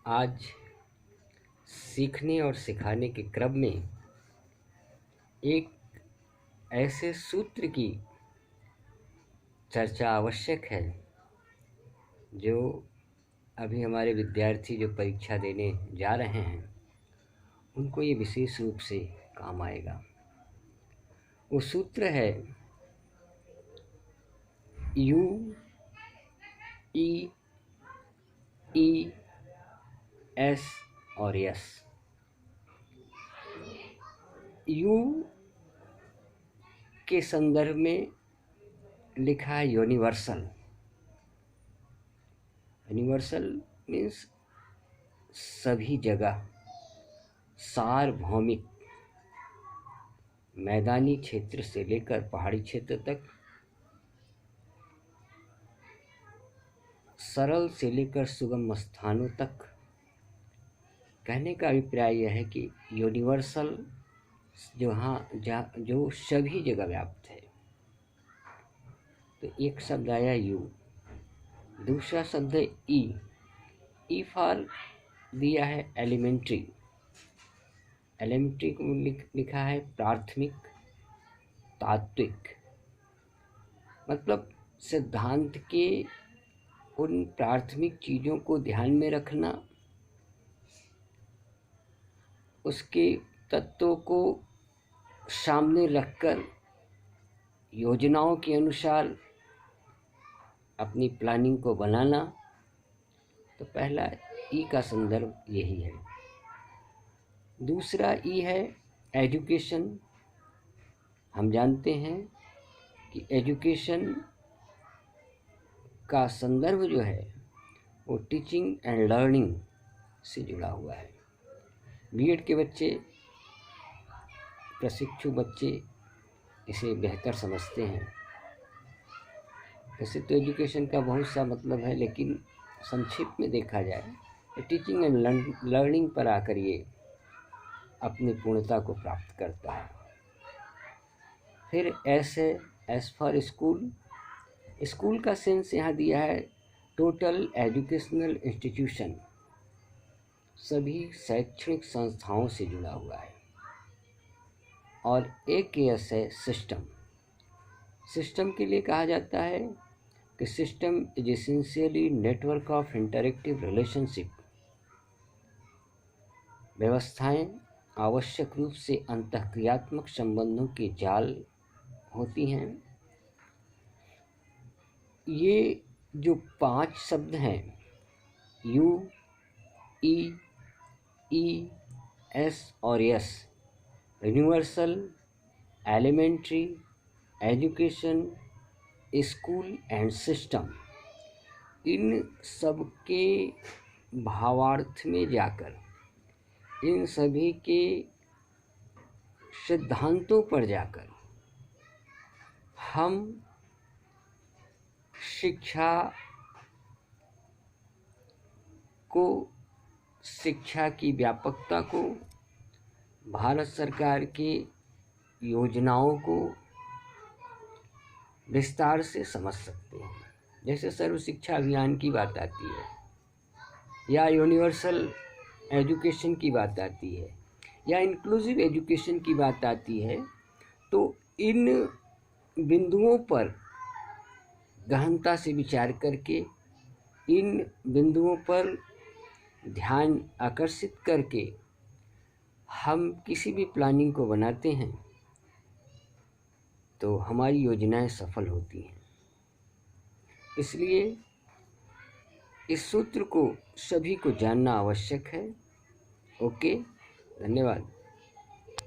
आज सीखने और सिखाने के क्रम में एक ऐसे सूत्र की चर्चा आवश्यक है जो अभी हमारे विद्यार्थी जो परीक्षा देने जा रहे हैं उनको ये विशेष रूप से काम आएगा। वो सूत्र है यू ई ई एस और यस। यू के संदर्भ में लिखा है यूनिवर्सल। यूनिवर्सल मीन्स सभी जगह, सार्वभौमिक, मैदानी क्षेत्र से लेकर पहाड़ी क्षेत्र तक, सरल से लेकर सुगम स्थानों तक। कहने का अभिप्राय यह है कि यूनिवर्सल जो सभी जगह व्याप्त है। तो एक शब्द आया यू, दूसरा शब्द है ई फॉर दिया है एलिमेंट्री। एलिमेंट्री को लिखा है प्राथमिक, तात्विक, मतलब सिद्धांत के उन प्राथमिक चीज़ों को ध्यान में रखना, उसके तत्वों को सामने रखकर योजनाओं के अनुसार अपनी प्लानिंग को बनाना। तो पहला ई का संदर्भ यही है। दूसरा ई है एजुकेशन। हम जानते हैं कि एजुकेशन का संदर्भ जो है वो टीचिंग एंड लर्निंग से जुड़ा हुआ है। बीएड के बच्चे, प्रशिक्षु बच्चे इसे बेहतर समझते हैं। वैसे तो एजुकेशन का बहुत सा मतलब है, लेकिन संक्षिप्त में देखा जाए तो टीचिंग एंड लर्निंग पर आकर ये अपनी पूर्णता को प्राप्त करता है। फिर एस है, एस फॉर स्कूल। स्कूल का सेंस यहाँ दिया है टोटल एजुकेशनल इंस्टीट्यूशन, सभी शैक्षणिक संस्थाओं से जुड़ा हुआ है। और एक एस है सिस्टम। सिस्टम के लिए कहा जाता है कि system is essentially network of interactive relationship. व्यवस्थाएं आवश्यक रूप से अंतःक्रियात्मक संबंधों के जाल होती हैं। ये जो 5 शब्द हैं यू ई एस और S, universal, elementary, education, school and system, इन सब के भावार्थ में जाकर, इन सभी के सिद्धांतों पर जाकर हम शिक्षा की व्यापकता को, भारत सरकार की योजनाओं को विस्तार से समझ सकते हैं। जैसे सर्व शिक्षा अभियान की बात आती है या यूनिवर्सल एजुकेशन की बात आती है या इंक्लूसिव एजुकेशन की बात आती है, तो इन बिंदुओं पर गहनता से विचार करके, इन बिंदुओं पर ध्यान आकर्षित करके हम किसी भी प्लानिंग को बनाते हैं तो हमारी योजनाएं सफल होती हैं। इसलिए इस सूत्र को सभी को जानना आवश्यक है। ओके, धन्यवाद।